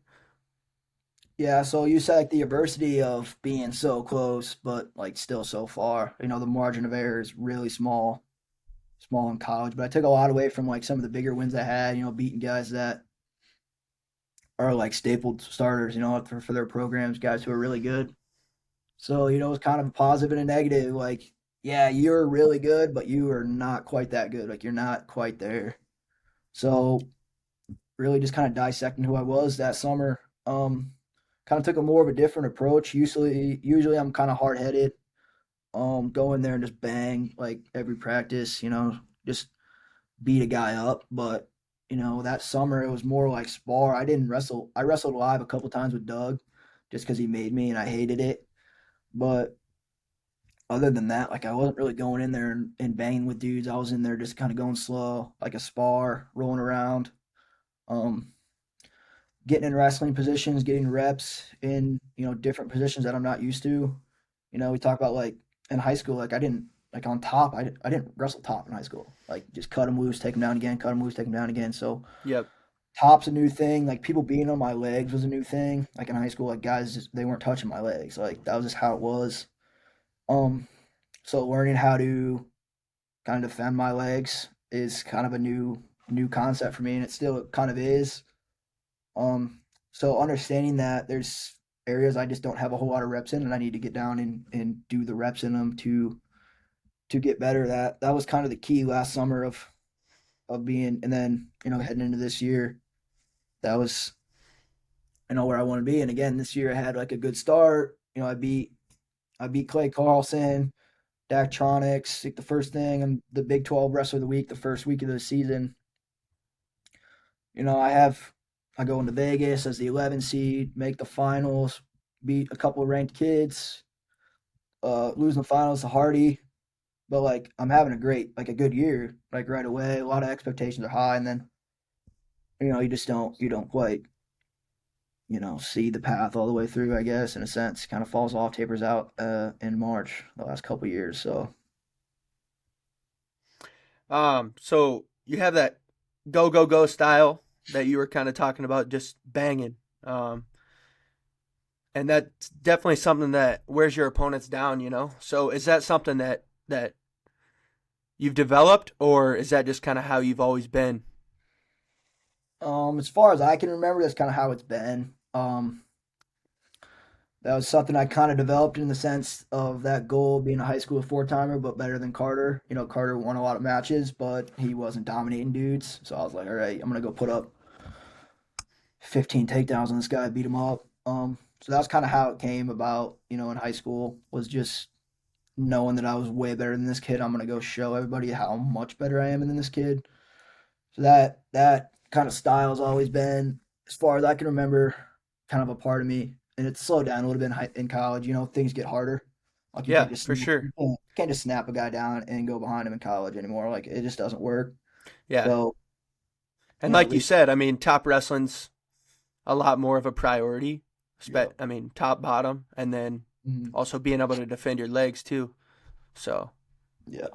Yeah, so you said like the adversity of being so close, but like still so far. The margin of error is really small in college. But I took a lot away from like some of the bigger wins I had. Beating guys that are like stapled starters. For their programs, guys who are really good. So it's kind of a positive and a negative. Like, yeah, you're really good, but you are not quite that good. Like, you're not quite there. So really, just kind of dissecting who I was that summer. Kind of took a more of a different approach. Usually I'm kind of hard headed. Go in there and just bang like every practice. Just beat a guy up. But that summer it was more like spar. I didn't wrestle. I wrestled live a couple times with Doug, just because he made me and I hated it. But other than that, like I wasn't really going in there and banging with dudes. I was in there just kind of going slow, like a spar, rolling around. Um, Getting in wrestling positions, getting reps in different positions that I'm not used to. We talk about like in high school, like I didn't like on top. I didn't wrestle top in high school. Like just cut them loose, take them down again, cut them loose, take them down again. So Yep. top's a new thing. Like people being on my legs was a new thing. Like in high school, like guys they weren't touching my legs. Like that was just how it was. Um, so learning how to kind of defend my legs is kind of a new concept for me, and it still kind of is. Um, so understanding that there's areas I just don't have a whole lot of reps in, and I need to get down and do the reps in them to get better. That was kind of the key last summer of being, and then heading into this year, that was where I want to be. And again, this year I had like a good start. I beat Clay Carlson, Daktronics, like the first thing, and the Big 12 Wrestler of the Week, the first week of the season. I go into Vegas as the 11 seed, make the finals, beat a couple of ranked kids, lose in the finals to Hardy. But like I'm having a good year, like right away. A lot of expectations are high, and then you don't quite see the path all the way through. I guess in a sense, kind of falls off, tapers out in March the last couple of years. So So you have that go go go style that you were kind of talking about, just banging. Um, and that's definitely something that wears your opponents down. So is that something that you've developed, or is that just kind of how you've always been? as far as I can remember, that's kind of how it's been. That was something I kind of developed in the sense of that goal being a high school four-timer, but better than Carter. Carter won a lot of matches, but he wasn't dominating dudes. So I was like, all right, I'm gonna go put up 15 takedowns on this guy, beat him up. So that's kind of how it came about. In high school was just knowing that I was way better than this kid. I'm gonna go show everybody how much better I am than this kid. So that kind of style has always been, as far as I can remember, kind of a part of me. And it's slowed down a little bit in college. Things get harder. Like you Yeah, can't just for snap, sure. you can't just snap a guy down and go behind him in college anymore. Like it just doesn't work. Yeah. So And at like you least said, I mean, top wrestling's a lot more of a priority. yeah, I mean, top, bottom, and then mhm, also being able to defend your legs too. So, yeah.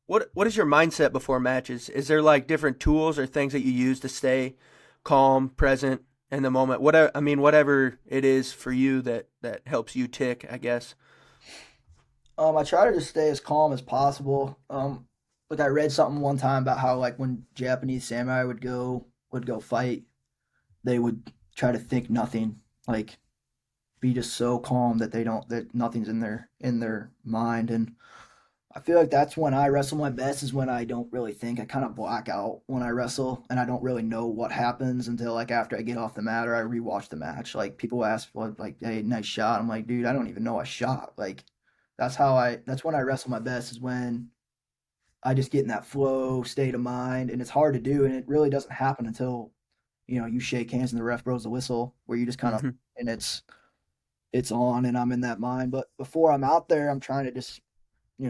what is your mindset before matches? Is there like different tools or things that you use to stay calm, present in the moment? Whatever it is for you that helps you tick, I guess. I try to just stay as calm as possible. Like I read something one time about how like when Japanese samurai would go fight, they would try to think nothing, like be just so calm that they don't that nothing's in their mind. And I feel like that's when I wrestle my best, is when I don't really think. I kind of black out when I wrestle, and I don't really know what happens until like after I get off the mat or I rewatch the match. Like people ask, "Well, like, hey, nice shot." I'm like, dude, I don't even know I shot. Like that's when I wrestle my best, is when I just get in that flow state of mind, and it's hard to do, and it really doesn't happen until you shake hands and the ref blows the whistle, where you just kind of, Hmm. and it's on, and I'm in that mind. But before I'm out there, I'm trying to just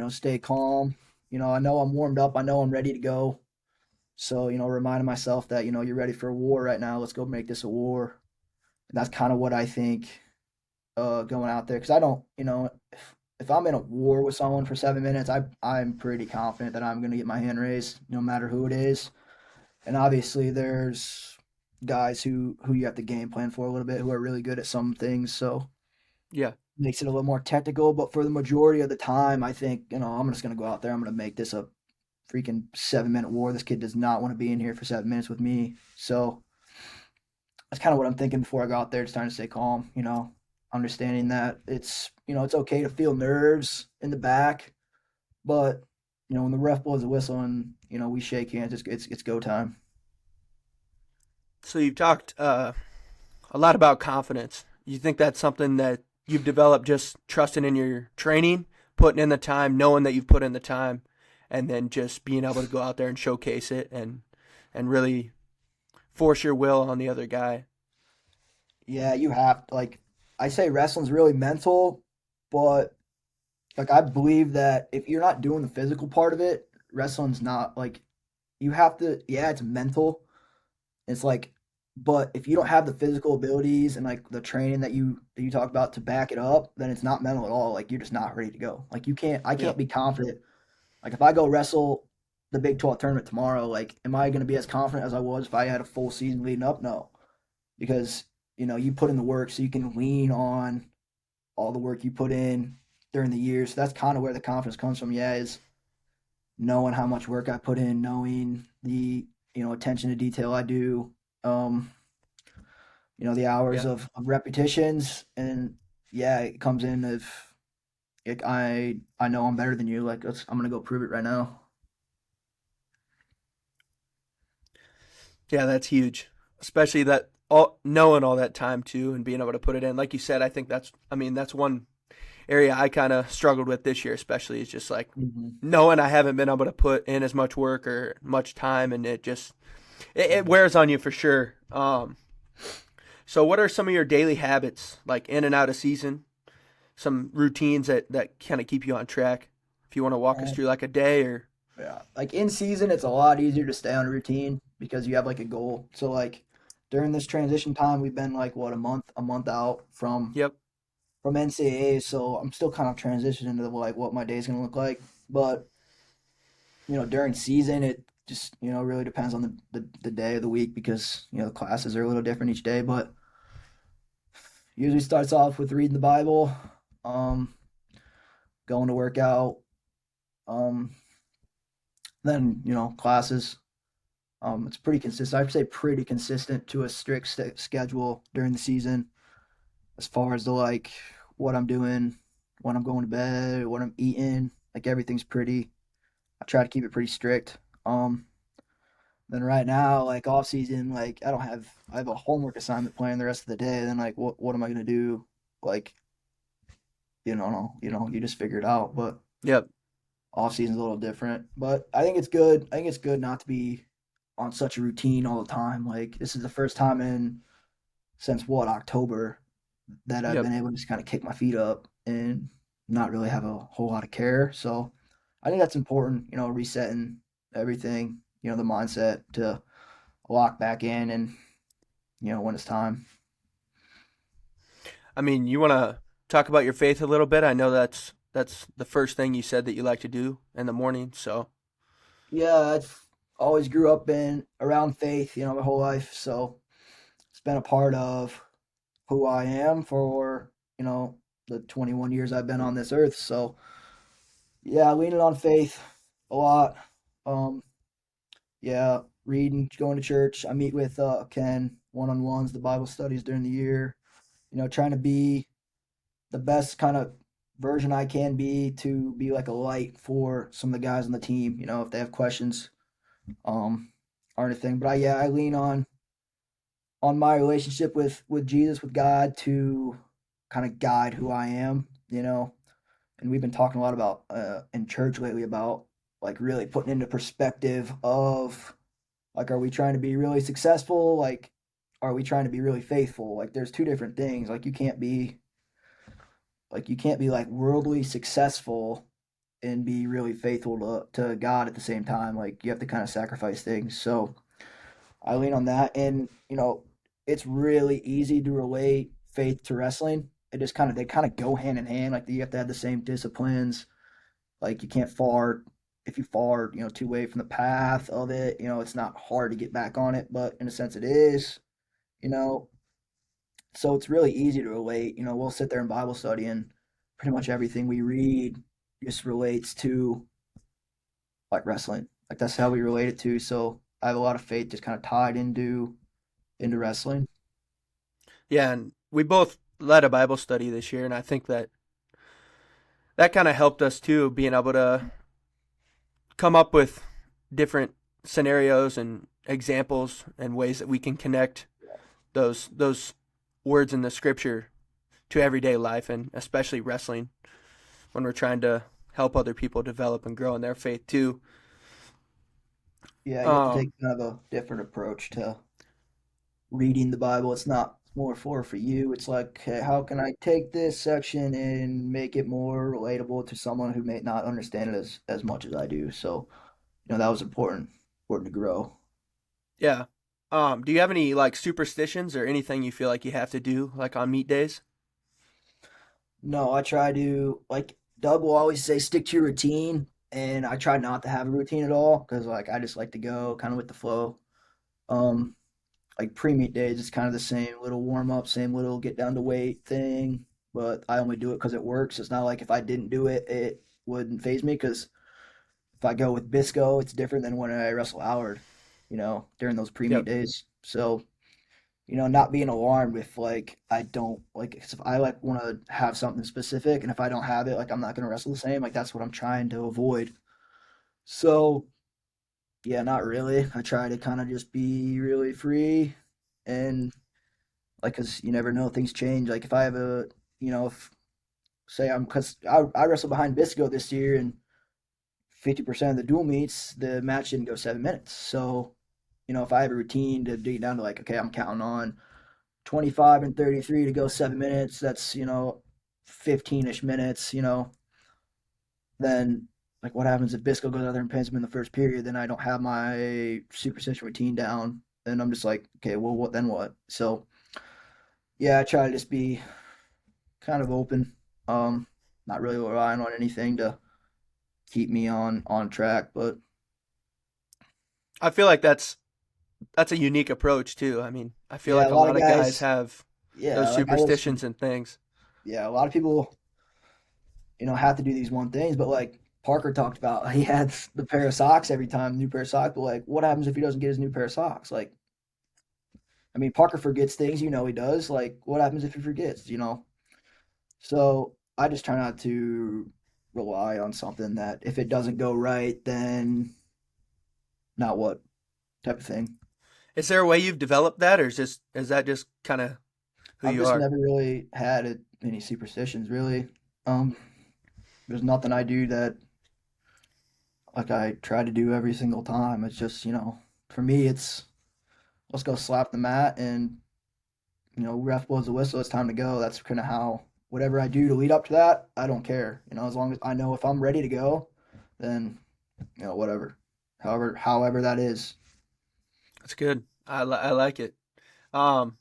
stay calm. I know I'm warmed up. I know I'm ready to go. So, reminding myself that, you're ready for a war right now. Let's go make this a war. And that's kind of what I think going out there. Because I don't, if I'm in a war with someone for 7 minutes, I'm pretty confident that I'm going to get my hand raised, no matter who it is. And obviously, there's guys who you have to game plan for a little bit, who are really good at some things. So Yeah. makes it a little more technical. But for the majority of the time, I think, I'm just going to go out there. I'm going to make this a freaking 7 minute war. This kid does not want to be in here for 7 minutes with me. So that's kind of what I'm thinking before I go out there, just trying to stay calm, understanding that it's okay to feel nerves in the back, but when the ref blows a whistle and, we shake hands, it's go time. So you've talked a lot about confidence. You think that's something that you've developed just trusting in your training, putting in the time, knowing that you've put in the time, and then just being able to go out there and showcase it and really force your will on the other guy. Yeah, you have to, like, I say wrestling's really mental, but like I believe that if you're not doing the physical part of it, wrestling's not like, you have to, yeah, it's mental. It's like, but if you don't have the physical abilities and like the training that you talk about to back it up, then it's not mental at all. Like you're just not ready to go. Like I Yeah. can't be confident. Like if I go wrestle the Big 12 tournament tomorrow, like am I going to be as confident as I was if I had a full season leading up? No, because you put in the work, so you can lean on all the work you put in during the year. So that's kind of where the confidence comes from. Yeah, is knowing how much work I put in, knowing the attention to detail I do. Um, the hours Yeah. of repetitions, and yeah, it comes in if I know I'm better than you. Like I'm gonna go prove it right now. Yeah, that's huge. Especially that all knowing all that time too and being able to put it in. Like you said, I think that's one area I kind of struggled with this year, especially is just like Hmm. knowing I haven't been able to put in as much work or much time, and it wears on you for sure. So what are some of your daily habits, like in and out of season? Some routines that kind of keep you on track. If you want to walk us And through like a day or yeah, like in season, it's a lot easier to stay on a routine because you have like a goal. So like during this transition time, we've been like what a month out yep, from NCAA. So I'm still kind of transitioning into like what my day's gonna look like. But during season, it just really depends on the day of the week because the classes are a little different each day. But usually starts off with reading the Bible, um, going to work out, um, then classes. It's pretty consistent. I'd say pretty consistent to a strict schedule during the season as far as the like what I'm doing, when I'm going to bed, what I'm eating. Like everything's pretty. I try to keep it pretty strict. Um, then right now, like off season, like I have a homework assignment planned the rest of the day. Then like what am I gonna do? Like no, you just figure it out. But yep, off season's a little different. But I think it's good. I think it's good not to be on such a routine all the time. Like this is the first time in since what October that I've yep. been able to just kind of kick my feet up and not really have a whole lot of care. So I think that's important. Resetting everything. The mindset to lock back in and when it's time. I mean, you want to talk about your faith a little bit? I know that's the first thing you said that you like to do in the morning. So Yeah, I've always grew up in around faith, my whole life. So it's been a part of who I am for, the 21 years I've been on this earth. So yeah, leaning on faith a lot. Um, yeah, reading, going to church. I meet with Ken one-on-ones, the Bible studies during the year. Trying to be the best kind of version I can be to be like a light for some of the guys on the team. If they have questions, um, or anything. But I lean on my relationship with Jesus, with God, to kind of guide who I am. And we've been talking a lot about in church lately about like really putting into perspective of like, are we trying to be really successful? Like, are we trying to be really faithful? Like, there's two different things. Like, you can't be like worldly successful and be really faithful to God at the same time. Like, you have to kind of sacrifice things. So I lean on that, and it's really easy to relate faith to wrestling. They kind of go hand in hand. Like, you have to have the same disciplines. Like, you can't far if you far too away from the path of it. It's not hard to get back on it, but in a sense, it is. You know, so it's really easy to relate. We'll sit there in Bible study, and pretty much everything we read just relates to like wrestling. Like that's how we relate it to. So I have a lot of faith just kind of tied into wrestling. yeah, and we both led a Bible study this year, and I think that kind of helped us too, being able to come up with different scenarios and examples and ways that we can connect those words in the scripture to everyday life, and especially wrestling when we're trying to help other people develop and grow in their faith too. Yeah, you have to take Um, kind of a different approach to reading the Bible. It's not more for you. It's like, okay, how can I take this section and make it more relatable to someone who may not understand it as much as I do. So, that was important to grow. yeah. Do you have any like superstitions or anything you feel like you have to do like on meet days? No, I try to like Doug will always say stick to your routine, and I try not to have a routine at all because like I just like to go kind of with the flow. Um, like pre-meet days, it's kind of the same little warm up, same little get down to weight thing, but I only do it because it works. It's not like if I didn't do it, it wouldn't phase me because if I go with Bisco, it's different than when I wrestle Howard, during those pre-meet Yep. days. So not being alarmed if like I don't like 'cause if I like want to have something specific and if I don't have it, like I'm not gonna wrestle the same. Like that's what I'm trying to avoid. So yeah, not really. I try to kind of just be really free and like, cause you never know, things change. Like if I have if say cause I wrestled behind Bisco this year and 50% of the dual meets, the match didn't go 7 minutes. So, if I have a routine to dig down to like, okay, I'm counting on 25 and 33 to go 7 minutes, that's, 15-ish minutes, then like what happens if Bisco goes out there and pins him in the first period, then I don't have my superstition routine down. And I'm just like, okay, well, what then what? So, yeah, I try to just be kind of open, um, not really relying on anything to keep me on track. But I feel like that's a unique approach too. I mean, I feel yeah, like a a lot lot of of guys guys, have yeah, those like I listen, superstitions and things. yeah, a lot of people, have to do these one things, but like Parker talked about, he had the pair of socks every time, new pair of socks. But like, what happens if he doesn't get his new pair of socks? Like, I mean, Parker forgets things, he does. Like, what happens if he forgets? So I just try not to rely on something that if it doesn't go right, then not what type of thing. Is there a way you've developed that, or is that just kind of who I've you just are? never really had any superstitions, really. Um, there's nothing I do that like I try to do every single time. It's just, for me, it's let's go slap the mat and, ref blows the whistle. It's time to go. That's kind of how whatever I do to lead up to that, I don't care. As long as I know if I'm ready to go, then, whatever. However that is. That's good. I like it. Um,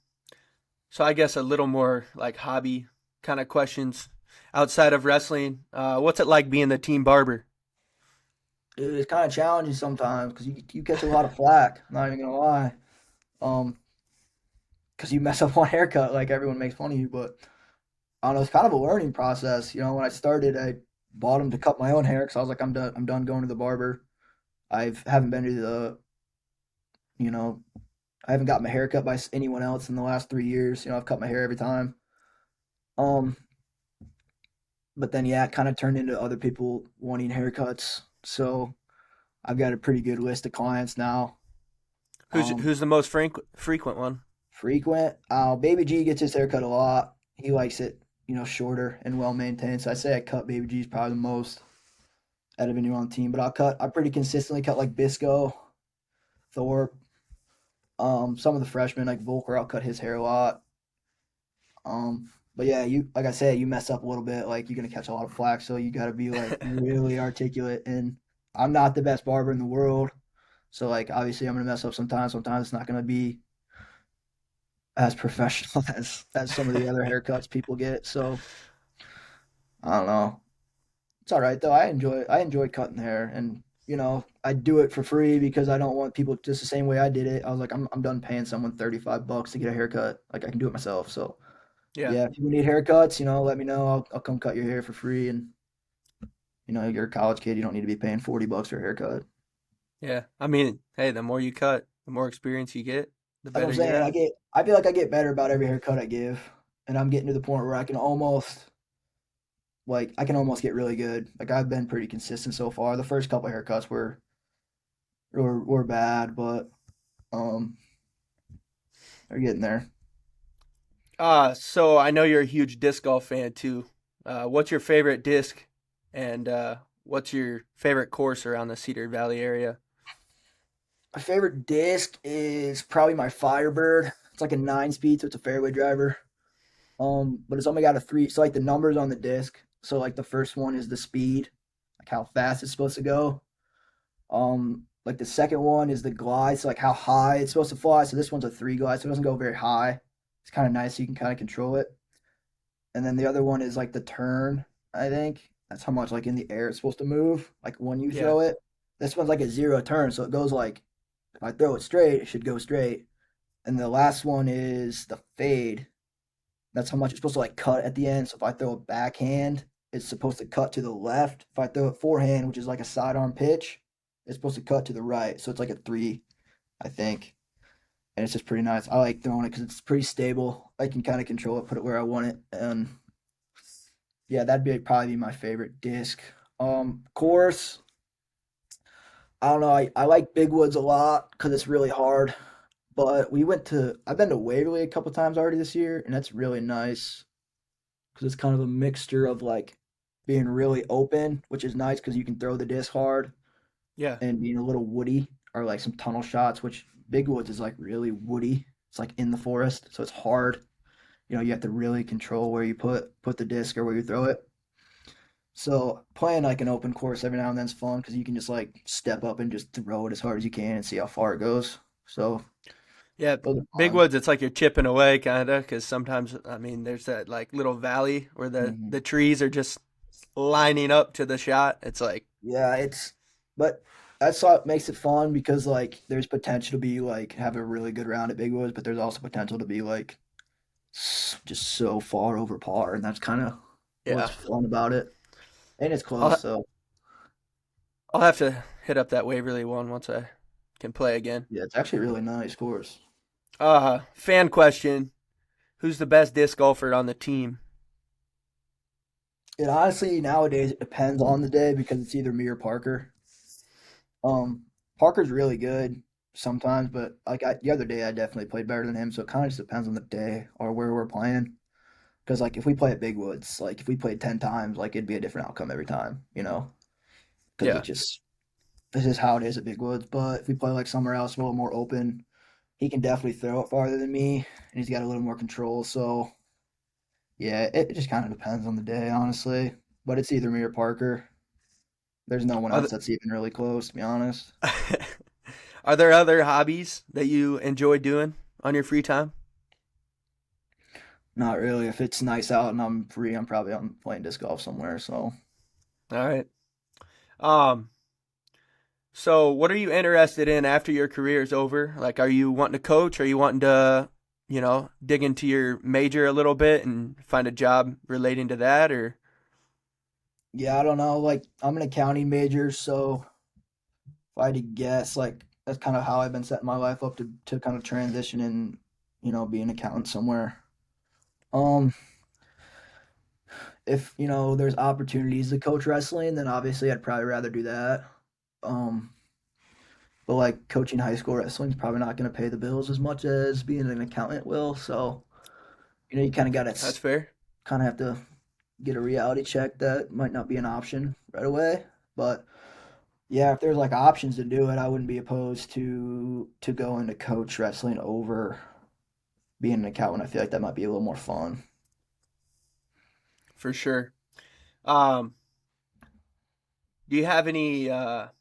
so I guess a little more like hobby kind of questions outside of wrestling. What's it like being the team barber? Dude, it's kind of challenging sometimes because you catch a lot of flack. I'm not even gonna lie. Um, because you mess up one haircut, like everyone makes fun of you. But I don't know, it's kind of a learning process. When I started, I bought him to cut my own hair because I was like, I'm done. I'm done going to the barber. Haven't been to you know, I haven't got my hair cut by anyone else in the last 3 years. I've cut my hair every time. Um, but then yeah, it kind of turned into other people wanting haircuts. So I've got a pretty good list of clients now. Um, Who's the most frequent one? frequent. Baby G gets his haircut a lot. He likes it, shorter and well maintained. So I say I cut Baby G's probably the most out of anyone on the team. But I pretty consistently cut like Bisco, Thorpe, some of the freshmen like Volker. I'll cut his hair a lot. But yeah, you like I said, you mess up a little bit, like you're gonna catch a lot of flack. So you got to be like really articulate. And I'm not the best barber in the world, so like obviously I'm gonna mess up sometimes. Sometimes it's not gonna be as professional as some of the other haircuts people get. So I don't know. It's all right though. I enjoy cutting hair, and I do it for free because I don't want people just the same way I did it. I was like, I'm done paying someone $35 to get a haircut. Like I can do it myself. So Yeah, yeah, if you need haircuts, let me know. I'll come cut your hair for free. And you're a college kid. You don't need to be paying $40 for a haircut. yeah. I mean, hey, the more you cut, the more experience you get, the That's what I'm better you're saying. at. I feel like I get better about every haircut I give, and I'm getting to the point where I can almost get really good. Like I've been pretty consistent so far. The first couple haircuts were bad, but um, they're getting there. So I know you're a huge disc golf fan too. What's your favorite disc, and what's your favorite course around the Cedar Valley area? My favorite disc is probably my Firebird. It's like a 9 speed, so it's a fairway driver. But it's only got a three. So like the numbers on the disc. So like the first one is the speed, like how fast it's supposed to go. Like the second one is the glide, so like how high it's supposed to fly. So this one's a 3 glide, so it doesn't go very high. It's kind of nice, so you can kind of control it. And then the other one is like the turn. I think that's how much like in the air it's supposed to move. Like when you Yeah, throw it, this one's like a zero turn, so it goes like if I throw it straight, it should go straight. And the last one is the fade. That's how much it's supposed to like cut at the end. So if I throw a backhand, it's supposed to cut to the left. If I throw it forehand, which is like a sidearm pitch, it's supposed to cut to the right. So it's like a three, I think. and it's just pretty nice. I like throwing it because it's pretty stable. I can kind of control it, put it where I want it, and yeah, that'd be probably be my favorite disc. Course, I don't know. I like Big Woods a lot because it's really hard. But I've been to Waverly a couple times already this year, and that's really nice because it's kind of a mixture of like being really open, which is nice because you can throw the disc hard, Yeah. and being a little woody or like some tunnel shots, which Big Woods is like really woody. It's like in the forest, so it's hard. You have to really control where you put the disc or where you throw it. So playing like an open course every now and then is fun because you can just like step up and just throw it as hard as you can and see how far it goes. So Yeah, those are Big fun. Woods, it's like you're chipping away kind of because sometimes, I mean, there's that like little valley where the, Mhm. the trees are just lining up to the shot. It's like, Yeah, but that's what makes it fun because like there's potential to be like have a really good round at Big Woods, but there's also potential to be like just so far over par, and that's kind of what's yeah, fun about it. And it's close, I'll, so I'll have to hit up that Waverly one once I can play again. yeah, it's actually a really nice course. Fan question. Who's the best disc golfer on the team? It honestly nowadays it depends on the day because it's either me or Parker. Parker's really good sometimes, but the other day I definitely played better than him. So it kind of just depends on the day or where we're playing. Because like if we play at Big Woods, like if we played 10 times, like it'd be a different outcome every time, because Yeah, this is how it is at Big Woods. But if we play like somewhere else a little more open, he can definitely throw it farther than me, and he's got a little more control. So yeah, it just kind of depends on the day, honestly. But it's either me or Parker. There's no one are, else that's even really close, to be honest. are there other hobbies that you enjoy doing on your free time? Not really. If it's nice out and I'm free, I'm probably on playing disc golf somewhere. So All right. Um, so what are you interested in after your career is over? Like, are you wanting to coach? Are you wanting to, dig into your major a little bit and find a job relating to that? Or yeah, I don't know. Like I'm an accounting major, so if I had to guess, like that's kind of how I've been setting my life up to kind of transition and be an accountant somewhere. Um, if there's opportunities to coach wrestling, then obviously I'd probably rather do that. Um, but like coaching high school wrestling is probably not going to pay the bills as much as being an accountant will. So you kind of got to that's fair. kind of have to get a reality check that might not be an option right away. But yeah, if there's like options to do it, I wouldn't be opposed to going to coach wrestling over being an accountant. I feel like that might be a little more fun. For sure. Um, do you have any, well,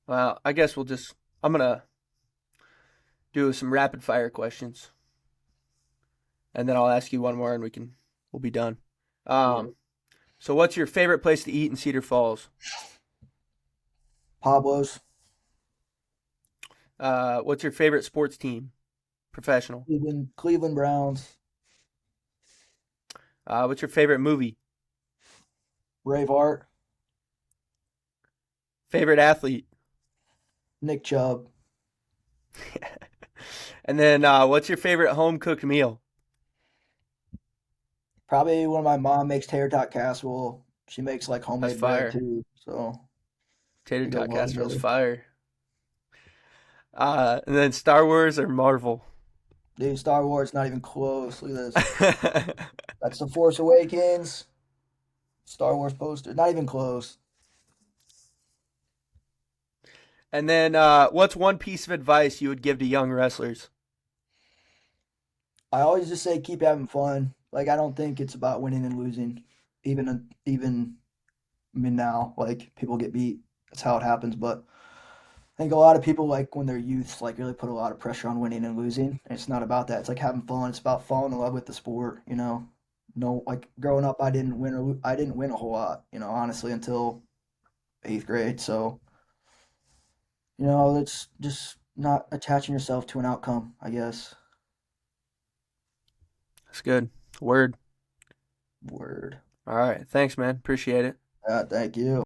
I guess I'm going to do some rapid fire questions and then I'll ask you one more and we'll be done. Yeah. Um, so what's your favorite place to eat in Cedar Falls? Pablo's, What's your favorite sports team? Professional. Cleveland Browns, What's your favorite movie? Braveheart, Favorite athlete? Nick Chubb. And then what's your favorite home cooked meal? Probably when my mom makes tater tot casserole. She makes like That's homemade bread fire. too, so Tater they go tot well casserole's together. fire. And then Star Wars or Marvel? Dude, Star Wars not even close. Look at this. That's the Force Awakens. Star Wars poster. Not even close. And then what's one piece of advice you would give to young wrestlers? I always just say keep having fun. Like I don't think it's about winning and losing. Even I mean now, like people get beat. That's how it happens. But I think a lot of people like when they're youths like really put a lot of pressure on winning and losing. And it's not about that. It's like having fun. It's about falling in love with the sport. No, like growing up, I didn't win a whole lot. Honestly, until eighth grade. So it's just not attaching yourself to an outcome. I guess. That's good. Word. Word. All right. Thanks, man. Appreciate it. Thank you.